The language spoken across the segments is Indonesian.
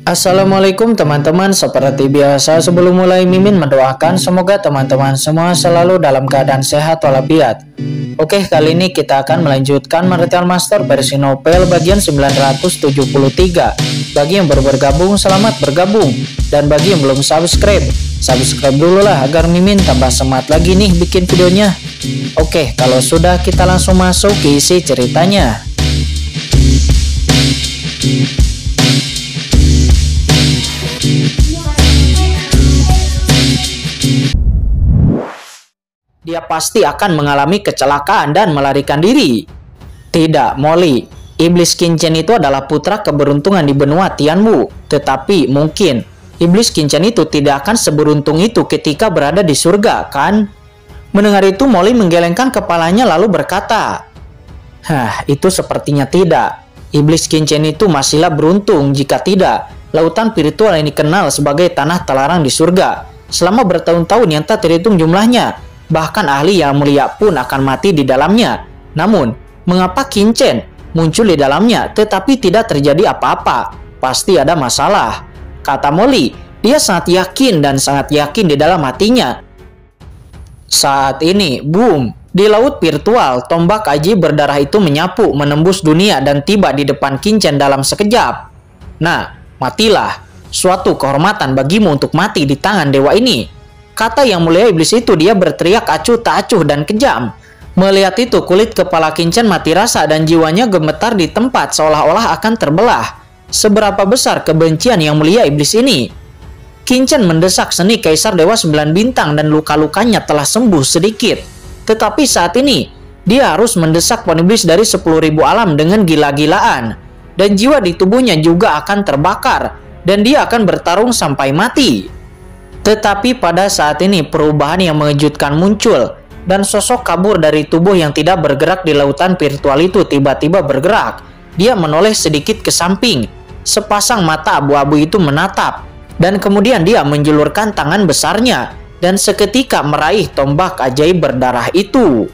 Assalamualaikum teman-teman, seperti biasa sebelum mulai Mimin mendoakan semoga teman-teman semua selalu dalam keadaan sehat walafiat. Oke, kali ini kita akan melanjutkan Martial Master versi novel bagian 973. Bagi yang baru bergabung, selamat bergabung. Dan bagi yang belum subscribe dulu lah agar Mimin tambah semangat lagi nih bikin videonya. Oke, kalau sudah kita langsung masuk ke isi ceritanya. Dia pasti akan mengalami kecelakaan dan melarikan diri. Tidak, Molly. Iblis Kincen itu adalah putra keberuntungan di benua Tianwu. Tetapi mungkin Iblis Kincen itu tidak akan seberuntung itu ketika berada di surga, kan? Mendengar itu, Molly menggelengkan kepalanya lalu berkata, itu sepertinya tidak. Iblis Kincen itu masihlah beruntung jika tidak. Lautan virtual yang dikenal sebagai tanah terlarang di surga. Selama bertahun-tahun yang tak terhitung jumlahnya. Bahkan ahli yang mulia pun akan mati di dalamnya. Namun, mengapa Kincen muncul di dalamnya tetapi tidak terjadi apa-apa? Pasti ada masalah. Kata Molly, dia sangat yakin dan sangat yakin di dalam hatinya. Saat ini, boom, di laut virtual, tombak ajaib berdarah itu menyapu, menembus dunia dan tiba di depan Kincen dalam sekejap. Nah, matilah. Suatu kehormatan bagimu untuk mati di tangan dewa ini. Kata yang mulia iblis itu, dia berteriak acuh tak acuh dan kejam. Melihat itu, kulit kepala Kincen mati rasa dan jiwanya gemetar di tempat seolah-olah akan terbelah. Seberapa besar kebencian yang mulia iblis ini? Kincen mendesak seni Kaisar Dewa 9 Bintang dan luka-lukanya telah sembuh sedikit. Tetapi saat ini, dia harus mendesak pohon iblis dari 10.000 alam dengan gila-gilaan. Dan jiwa di tubuhnya juga akan terbakar. Dan dia akan bertarung sampai mati. Tetapi pada saat ini perubahan yang mengejutkan muncul dan sosok kabur dari tubuh yang tidak bergerak di lautan virtual itu tiba-tiba bergerak. Dia menoleh sedikit ke samping. Sepasang mata abu-abu itu menatap dan kemudian dia menjulurkan tangan besarnya dan seketika meraih tombak ajaib berdarah itu.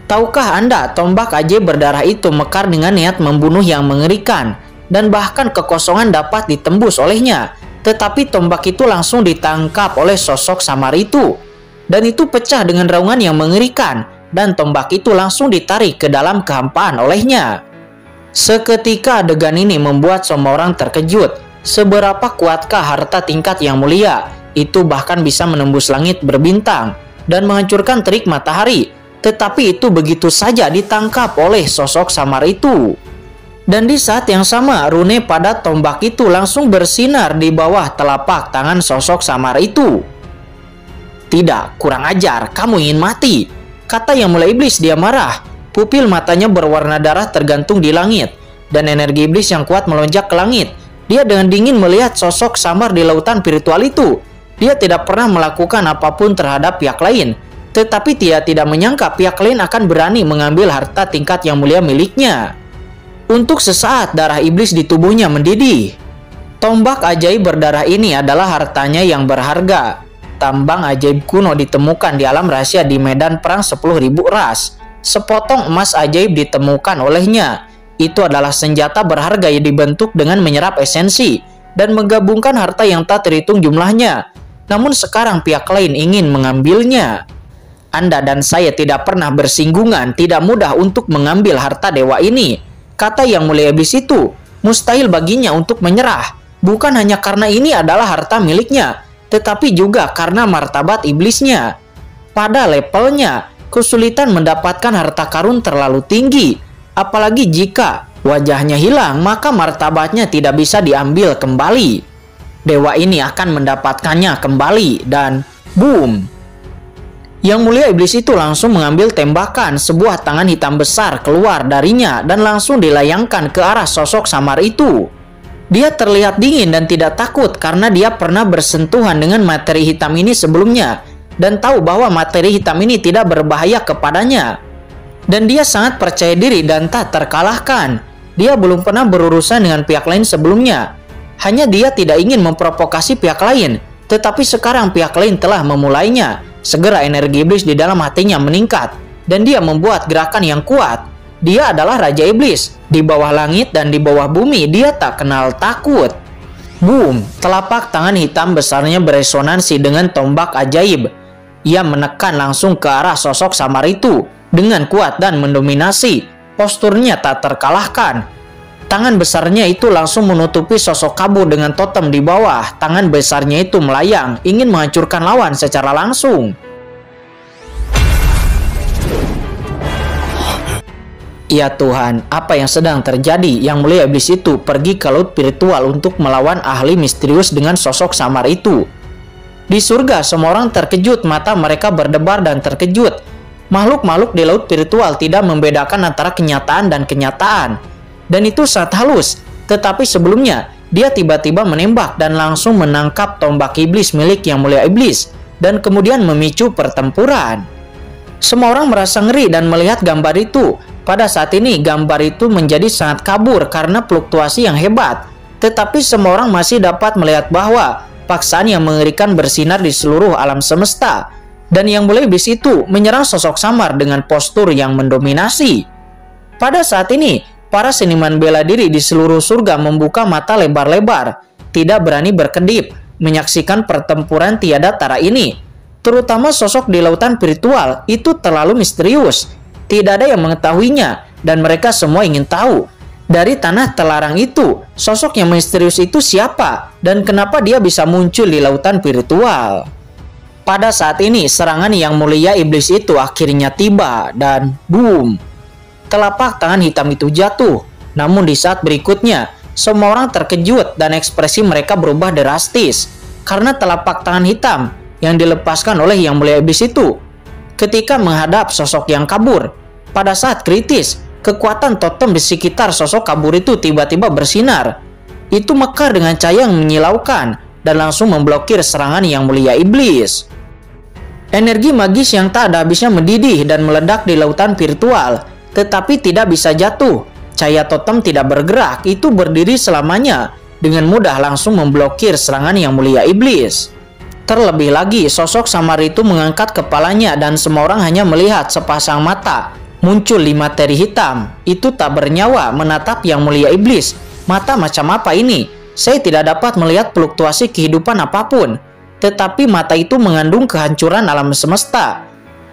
Tahukah Anda, tombak ajaib berdarah itu mekar dengan niat membunuh yang mengerikan dan bahkan kekosongan dapat ditembus olehnya. Tetapi tombak itu langsung ditangkap oleh sosok samar itu. Dan itu pecah dengan raungan yang mengerikan. Dan tombak itu langsung ditarik ke dalam kehampaan olehnya. Seketika adegan ini membuat semua orang terkejut. Seberapa kuatkah harta tingkat yang mulia? Itu bahkan bisa menembus langit berbintang. Dan menghancurkan terik matahari. Tetapi itu begitu saja ditangkap oleh sosok samar itu. Dan di saat yang sama, rune pada tombak itu langsung bersinar di bawah telapak tangan sosok samar itu. Tidak, kurang ajar, kamu ingin mati, kata yang mulia iblis. Dia marah. Pupil matanya berwarna darah tergantung di langit. Dan energi iblis yang kuat melonjak ke langit. Dia dengan dingin melihat sosok samar di lautan virtual itu. Dia tidak pernah melakukan apapun terhadap pihak lain. Tetapi dia tidak menyangka pihak lain akan berani mengambil harta tingkat yang mulia miliknya. Untuk sesaat darah iblis di tubuhnya mendidih. Tombak ajaib berdarah ini adalah hartanya yang berharga. Tambang ajaib kuno ditemukan di alam rahasia di medan perang 10.000 ras. Sepotong emas ajaib ditemukan olehnya. Itu adalah senjata berharga yang dibentuk dengan menyerap esensi dan menggabungkan harta yang tak terhitung jumlahnya. Namun sekarang pihak lain ingin mengambilnya. Anda dan saya tidak pernah bersinggungan, tidak mudah untuk mengambil harta dewa ini. Kata yang mulia iblis itu, mustahil baginya untuk menyerah. Bukan hanya karena ini adalah harta miliknya, tetapi juga karena martabat iblisnya. Pada levelnya, kesulitan mendapatkan harta karun terlalu tinggi. Apalagi jika wajahnya hilang, maka martabatnya tidak bisa diambil kembali. Dewa ini akan mendapatkannya kembali dan boom. Yang mulia iblis itu langsung mengambil tembakan, sebuah tangan hitam besar keluar darinya dan langsung dilayangkan ke arah sosok samar itu. Dia terlihat dingin dan tidak takut karena dia pernah bersentuhan dengan materi hitam ini sebelumnya dan tahu bahwa materi hitam ini tidak berbahaya kepadanya. Dan dia sangat percaya diri dan tak terkalahkan. Dia belum pernah berurusan dengan pihak lain sebelumnya. Hanya dia tidak ingin memprovokasi pihak lain, tetapi sekarang pihak lain telah memulainya. Segera energi iblis di dalam hatinya meningkat dan dia membuat gerakan yang kuat. Dia adalah Raja Iblis. Di bawah langit dan di bawah bumi dia tak kenal takut. Boom! Telapak tangan hitam besarnya beresonansi dengan tombak ajaib. Ia menekan langsung ke arah sosok samar itu dengan kuat dan mendominasi. Posturnya tak terkalahkan. Tangan besarnya itu langsung menutupi sosok kabur dengan totem di bawah. Tangan besarnya itu melayang, ingin menghancurkan lawan secara langsung. Ya Tuhan, apa yang sedang terjadi? Yang Mulia Iblis itu pergi ke laut spiritual untuk melawan ahli misterius dengan sosok samar itu. Di surga, semua orang terkejut, mata mereka berdebar dan terkejut. Makhluk-makhluk di laut spiritual tidak membedakan antara kenyataan dan kenyataan. Dan itu sangat halus, tetapi sebelumnya, dia tiba-tiba menembak dan langsung menangkap tombak iblis milik Yang Mulia Iblis, dan kemudian memicu pertempuran. Semua orang merasa ngeri dan melihat gambar itu. Pada saat ini, gambar itu menjadi sangat kabur karena fluktuasi yang hebat. Tetapi semua orang masih dapat melihat bahwa paksaan yang mengerikan bersinar di seluruh alam semesta. Dan Yang Mulia Iblis itu menyerang sosok samar dengan postur yang mendominasi. Pada saat ini, para seniman bela diri di seluruh surga membuka mata lebar-lebar, tidak berani berkedip, menyaksikan pertempuran tiada tara ini. Terutama sosok di lautan spiritual itu terlalu misterius. Tidak ada yang mengetahuinya, dan mereka semua ingin tahu. Dari tanah terlarang itu, sosok yang misterius itu siapa, dan kenapa dia bisa muncul di lautan spiritual. Pada saat ini, serangan Yang Mulia Iblis itu akhirnya tiba, dan boom! Telapak tangan hitam itu jatuh. Namun di saat berikutnya, semua orang terkejut dan ekspresi mereka berubah drastis. Karena telapak tangan hitam yang dilepaskan oleh Yang Mulia Iblis itu ketika menghadap sosok yang kabur. Pada saat kritis, kekuatan totem di sekitar sosok kabur itu tiba-tiba bersinar. Itu mekar dengan cahaya yang menyilaukan dan langsung memblokir serangan Yang Mulia Iblis. Energi magis yang tak ada habisnya mendidih dan meledak di lautan virtual, tetapi tidak bisa jatuh. Cahaya totem tidak bergerak, itu berdiri selamanya, dengan mudah langsung memblokir serangan Yang Mulia Iblis. Terlebih lagi, sosok samar itu mengangkat kepalanya dan semua orang hanya melihat sepasang mata muncul di materi hitam. Itu tak bernyawa menatap Yang Mulia Iblis. Mata macam apa ini? Saya tidak dapat melihat fluktuasi kehidupan apapun. Tetapi mata itu mengandung kehancuran alam semesta.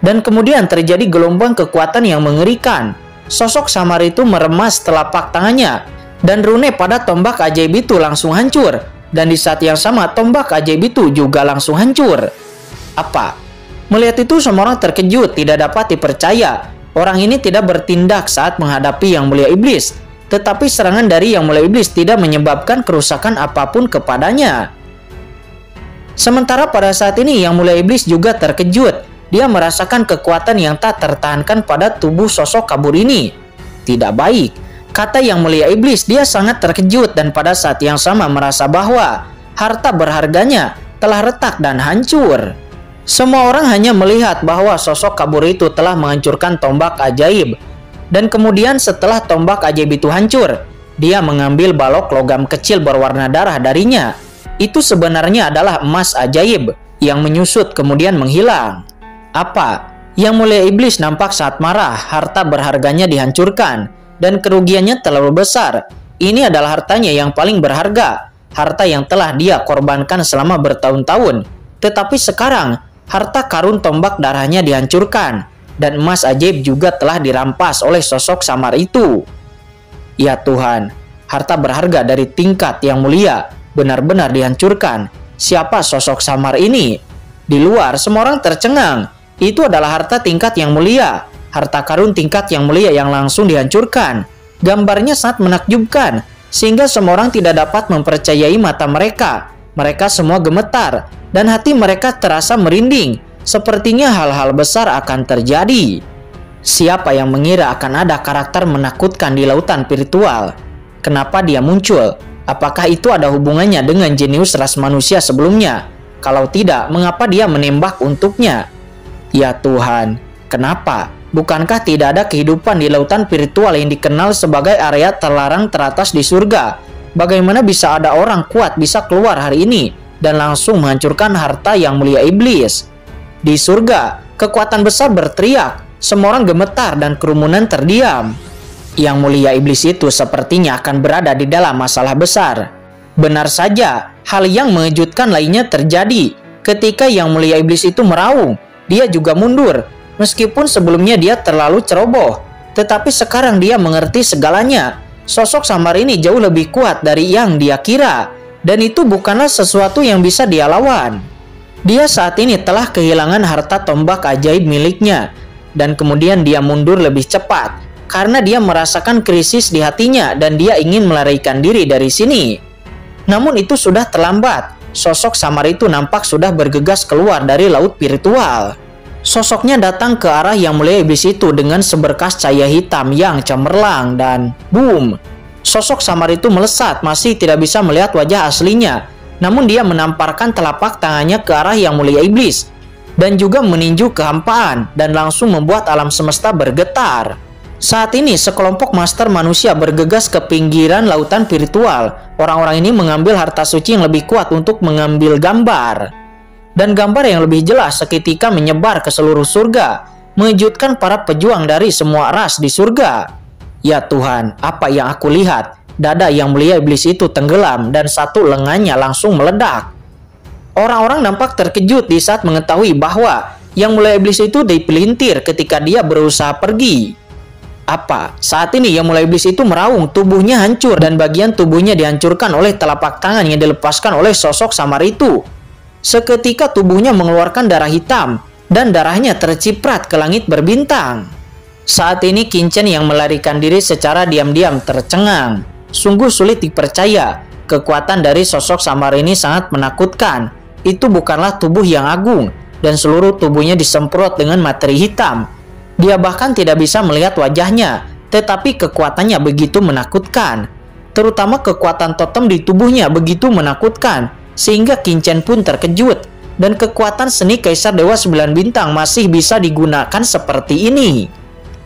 Dan kemudian terjadi gelombang kekuatan yang mengerikan. Sosok samar itu meremas telapak tangannya. Dan rune pada tombak ajaib itu langsung hancur. Dan di saat yang sama, tombak ajaib itu juga langsung hancur. Apa? Melihat itu, semua orang terkejut, tidak dapat dipercaya. Orang ini tidak bertindak saat menghadapi Yang Mulia Iblis. Tetapi serangan dari Yang Mulia Iblis tidak menyebabkan kerusakan apapun kepadanya. Sementara pada saat ini, Yang Mulia Iblis juga terkejut. Dia merasakan kekuatan yang tak tertahankan pada tubuh sosok kabur ini. Tidak baik. Kata Yang Mulia Iblis, dia sangat terkejut dan pada saat yang sama merasa bahwa harta berharganya telah retak dan hancur. Semua orang hanya melihat bahwa sosok kabur itu telah menghancurkan tombak ajaib. Dan kemudian setelah tombak ajaib itu hancur, dia mengambil balok logam kecil berwarna darah darinya. Itu sebenarnya adalah emas ajaib yang menyusut kemudian menghilang. Apa? Yang Mulia Iblis nampak saat marah, harta berharganya dihancurkan. Dan kerugiannya terlalu besar. Ini adalah hartanya yang paling berharga. Harta yang telah dia korbankan selama bertahun-tahun. Tetapi sekarang, harta karun tombak darahnya dihancurkan. Dan emas ajaib juga telah dirampas oleh sosok samar itu. Ya Tuhan, harta berharga dari tingkat yang mulia benar-benar dihancurkan. Siapa sosok samar ini? Di luar, semua orang tercengang. Itu adalah harta tingkat yang mulia. Harta karun tingkat yang mulia yang langsung dihancurkan. Gambarnya sangat menakjubkan, sehingga semua orang tidak dapat mempercayai mata mereka. Mereka semua gemetar, dan hati mereka terasa merinding. Sepertinya hal-hal besar akan terjadi. Siapa yang mengira akan ada karakter menakutkan di lautan virtual? Kenapa dia muncul? Apakah itu ada hubungannya dengan jenius ras manusia sebelumnya? Kalau tidak, mengapa dia menembak untuknya? Ya Tuhan, kenapa? Bukankah tidak ada kehidupan di lautan virtual yang dikenal sebagai area terlarang teratas di surga? Bagaimana bisa ada orang kuat bisa keluar hari ini dan langsung menghancurkan harta Yang Mulia Iblis? Di surga, kekuatan besar berteriak, semua orang gemetar dan kerumunan terdiam. Yang Mulia Iblis itu sepertinya akan berada di dalam masalah besar. Benar saja, hal yang mengejutkan lainnya terjadi. Ketika Yang Mulia Iblis itu meraung, dia juga mundur. Meskipun sebelumnya dia terlalu ceroboh, tetapi sekarang dia mengerti segalanya. Sosok samar ini jauh lebih kuat dari yang dia kira, dan itu bukanlah sesuatu yang bisa dia lawan. Dia saat ini telah kehilangan harta tombak ajaib miliknya, dan kemudian dia mundur lebih cepat karena dia merasakan krisis di hatinya dan dia ingin melarikan diri dari sini. Namun itu sudah terlambat. Sosok samar itu nampak sudah bergegas keluar dari laut virtual. Sosoknya datang ke arah Yang Mulia Iblis itu dengan seberkas cahaya hitam yang cemerlang dan boom. Sosok samar itu melesat, masih tidak bisa melihat wajah aslinya. Namun dia menamparkan telapak tangannya ke arah Yang Mulia Iblis dan juga meninju kehampaan dan langsung membuat alam semesta bergetar. Saat ini sekelompok master manusia bergegas ke pinggiran lautan virtual. Orang-orang ini mengambil harta suci yang lebih kuat untuk mengambil gambar. Dan gambar yang lebih jelas seketika menyebar ke seluruh surga, mengejutkan para pejuang dari semua ras di surga. Ya Tuhan, apa yang aku lihat? Dada Yang Mulia Iblis itu tenggelam dan satu lengannya langsung meledak. Orang-orang nampak terkejut di saat mengetahui bahwa Yang Mulia Iblis itu dipelintir ketika dia berusaha pergi. Apa? Saat ini Yang Mulia Iblis itu meraung, tubuhnya hancur dan bagian tubuhnya dihancurkan oleh telapak tangan yang dilepaskan oleh sosok samar itu. Seketika tubuhnya mengeluarkan darah hitam dan darahnya terciprat ke langit berbintang. Saat ini Qin Chen yang melarikan diri secara diam-diam tercengang. Sungguh sulit dipercaya, kekuatan dari sosok samar ini sangat menakutkan. Itu bukanlah tubuh yang agung dan seluruh tubuhnya disemprot dengan materi hitam. Dia bahkan tidak bisa melihat wajahnya, tetapi kekuatannya begitu menakutkan. Terutama kekuatan totem di tubuhnya begitu menakutkan, sehingga Qin Chen pun terkejut. Dan kekuatan seni Kaisar Dewa 9 Bintang masih bisa digunakan seperti ini.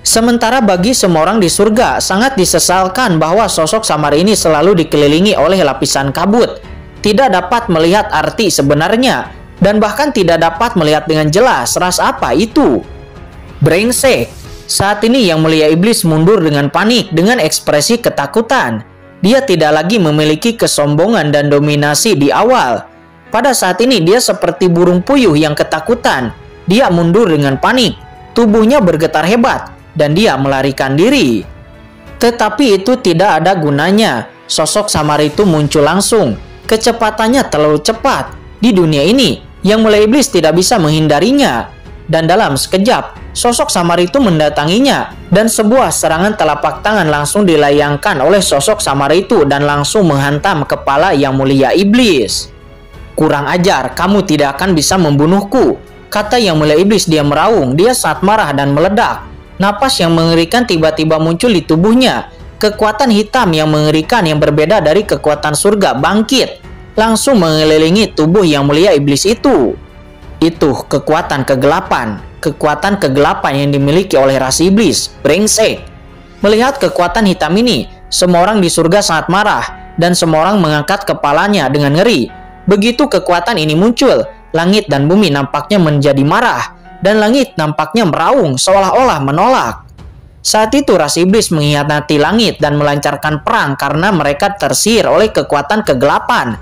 Sementara bagi semua orang di surga, sangat disesalkan bahwa sosok samar ini selalu dikelilingi oleh lapisan kabut. Tidak dapat melihat arti sebenarnya, dan bahkan tidak dapat melihat dengan jelas ras apa itu. Brengsek. Saat ini Yang Mulia Iblis mundur dengan panik dengan ekspresi ketakutan. Dia tidak lagi memiliki kesombongan dan dominasi di awal. Pada saat ini dia seperti burung puyuh yang ketakutan. Dia mundur dengan panik. Tubuhnya bergetar hebat dan dia melarikan diri. Tetapi itu tidak ada gunanya. Sosok samar itu muncul langsung. Kecepatannya terlalu cepat. Di dunia ini, Yang Mulia Iblis tidak bisa menghindarinya. Dan dalam sekejap, sosok samar itu mendatanginya dan sebuah serangan telapak tangan langsung dilayangkan oleh sosok samar itu dan langsung menghantam kepala Yang Mulia Iblis. Kurang ajar, kamu tidak akan bisa membunuhku, kata Yang Mulia Iblis. Dia meraung, dia sangat marah dan meledak. Napas yang mengerikan tiba-tiba muncul di tubuhnya. Kekuatan hitam yang mengerikan yang berbeda dari kekuatan surga bangkit, langsung mengelilingi tubuh Yang Mulia Iblis itu. Itu kekuatan kegelapan yang dimiliki oleh ras iblis. Brengsek. Melihat kekuatan hitam ini, semua orang di surga sangat marah dan semua orang mengangkat kepalanya dengan ngeri. Begitu kekuatan ini muncul, langit dan bumi nampaknya menjadi marah dan langit nampaknya meraung seolah-olah menolak. Saat itu ras iblis mengkhianati langit dan melancarkan perang karena mereka tersihir oleh kekuatan kegelapan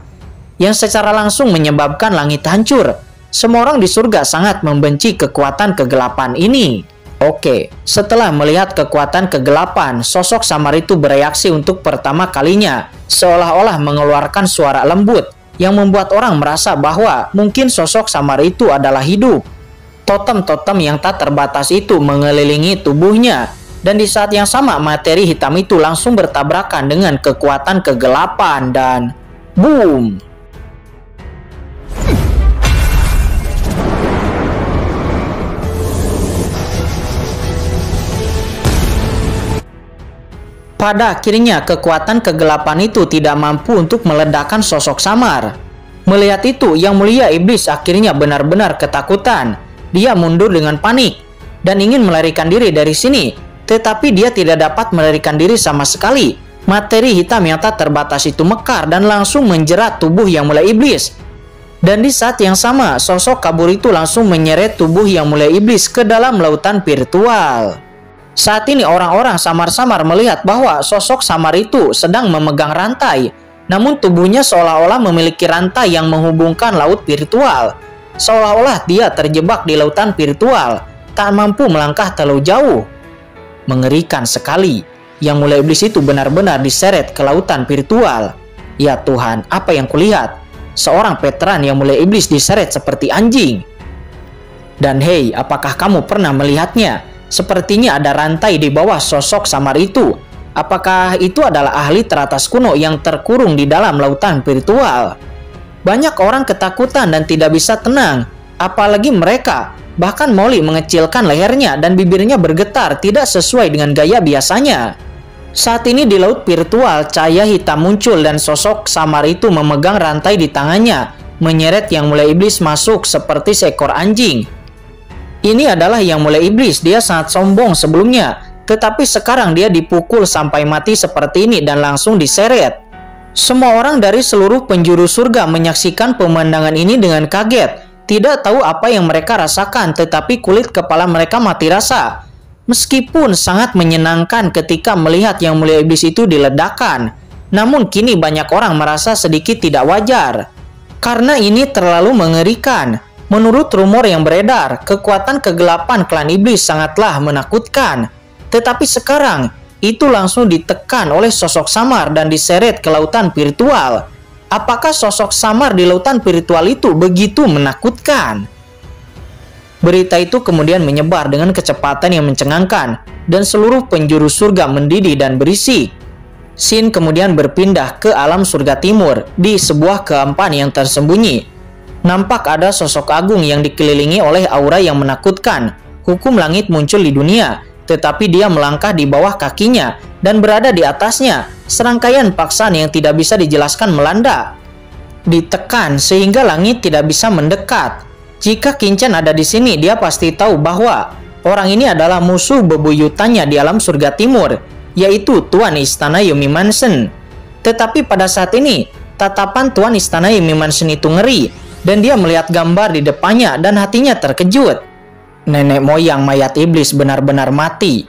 yang secara langsung menyebabkan langit hancur. Semua orang di surga sangat membenci kekuatan kegelapan ini. Oke, setelah melihat kekuatan kegelapan, sosok samar itu bereaksi untuk pertama kalinya, seolah-olah mengeluarkan suara lembut yang membuat orang merasa bahwa mungkin sosok samar itu adalah hidup. Totem-totem yang tak terbatas itu mengelilingi tubuhnya, dan di saat yang sama materi hitam itu langsung bertabrakan dengan kekuatan kegelapan dan boom. Pada akhirnya kekuatan kegelapan itu tidak mampu untuk meledakkan sosok samar. Melihat itu, Yang Mulia Iblis akhirnya benar-benar ketakutan. Dia mundur dengan panik dan ingin melarikan diri dari sini, tetapi dia tidak dapat melarikan diri sama sekali. Materi hitam yang tak terbatas itu mekar dan langsung menjerat tubuh Yang Mulia Iblis. Dan di saat yang sama, sosok kabur itu langsung menyeret tubuh Yang Mulia Iblis ke dalam lautan virtual. Saat ini orang-orang samar-samar melihat bahwa sosok samar itu sedang memegang rantai. Namun tubuhnya seolah-olah memiliki rantai yang menghubungkan laut virtual. Seolah-olah dia terjebak di lautan virtual, tak mampu melangkah terlalu jauh. Mengerikan sekali. Yang mulia iblis itu benar-benar diseret ke lautan virtual. Ya Tuhan, apa yang kulihat? Seorang veteran yang mulia iblis diseret seperti anjing. Dan hei, apakah kamu pernah melihatnya? Sepertinya ada rantai di bawah sosok samar itu. Apakah itu adalah ahli teratas kuno yang terkurung di dalam lautan virtual? Banyak orang ketakutan dan tidak bisa tenang, apalagi mereka. Bahkan Molly mengecilkan lehernya dan bibirnya bergetar tidak sesuai dengan gaya biasanya. Saat ini di laut virtual, cahaya hitam muncul dan sosok samar itu memegang rantai di tangannya, menyeret yang mulia iblis masuk seperti seekor anjing. Ini adalah yang mulia iblis, dia sangat sombong sebelumnya. Tetapi sekarang dia dipukul sampai mati seperti ini dan langsung diseret. Semua orang dari seluruh penjuru surga menyaksikan pemandangan ini dengan kaget. Tidak tahu apa yang mereka rasakan, tetapi kulit kepala mereka mati rasa. Meskipun sangat menyenangkan ketika melihat yang mulia iblis itu diledakkan, namun kini banyak orang merasa sedikit tidak wajar. Karena ini terlalu mengerikan. Menurut rumor yang beredar, kekuatan kegelapan klan iblis sangatlah menakutkan. Tetapi sekarang, itu langsung ditekan oleh sosok samar dan diseret ke lautan virtual. Apakah sosok samar di lautan virtual itu begitu menakutkan? Berita itu kemudian menyebar dengan kecepatan yang mencengangkan, dan seluruh penjuru surga mendidih dan berisik. Scene kemudian berpindah ke alam surga timur, di sebuah keampan yang tersembunyi. Nampak ada sosok agung yang dikelilingi oleh aura yang menakutkan. Hukum langit muncul di dunia, tetapi dia melangkah di bawah kakinya dan berada di atasnya. Serangkaian paksaan yang tidak bisa dijelaskan melanda. Ditekan sehingga langit tidak bisa mendekat. Jika Kincen ada di sini, dia pasti tahu bahwa orang ini adalah musuh bebuyutannya di alam surga timur, yaitu Tuan Istana Yomi Mansion. Tetapi pada saat ini, tatapan Tuan Istana Yomi Mansion itu ngeri, dan dia melihat gambar di depannya dan hatinya terkejut. Nenek moyang mayat iblis benar-benar mati.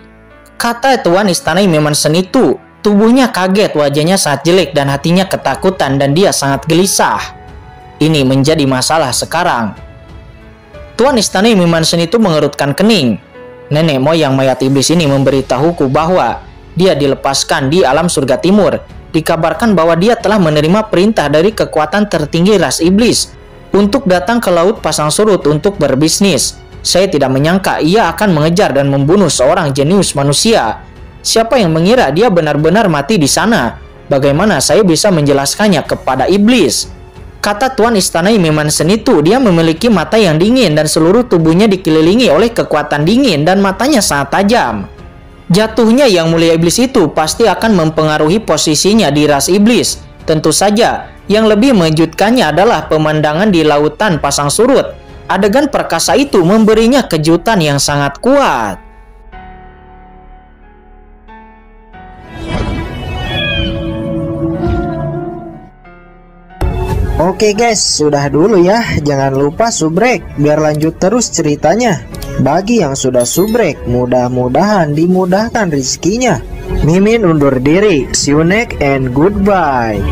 Kata Tuan Istana Yomi Mansion itu, tubuhnya kaget, wajahnya sangat jelek dan hatinya ketakutan dan dia sangat gelisah. Ini menjadi masalah sekarang. Tuan Istana Yomi Mansion itu mengerutkan kening. Nenek moyang mayat iblis ini memberitahuku bahwa dia dilepaskan di alam surga timur. Dikabarkan bahwa dia telah menerima perintah dari kekuatan tertinggi ras iblis untuk datang ke laut pasang surut untuk berbisnis. Saya tidak menyangka ia akan mengejar dan membunuh seorang jenius manusia. Siapa yang mengira dia benar-benar mati di sana? Bagaimana saya bisa menjelaskannya kepada iblis? Kata Tuan Istana Yomi Mansion itu, dia memiliki mata yang dingin dan seluruh tubuhnya dikelilingi oleh kekuatan dingin dan matanya sangat tajam. Jatuhnya yang mulia iblis itu pasti akan mempengaruhi posisinya di ras iblis. Tentu saja, yang lebih mengejutkannya adalah pemandangan di lautan pasang surut. Adegan perkasa itu memberinya kejutan yang sangat kuat. Oke guys, sudah dulu ya. Jangan lupa subrek biar lanjut terus ceritanya. Bagi yang sudah subrek, mudah-mudahan dimudahkan rezekinya. Mimin undur diri. See you next and goodbye.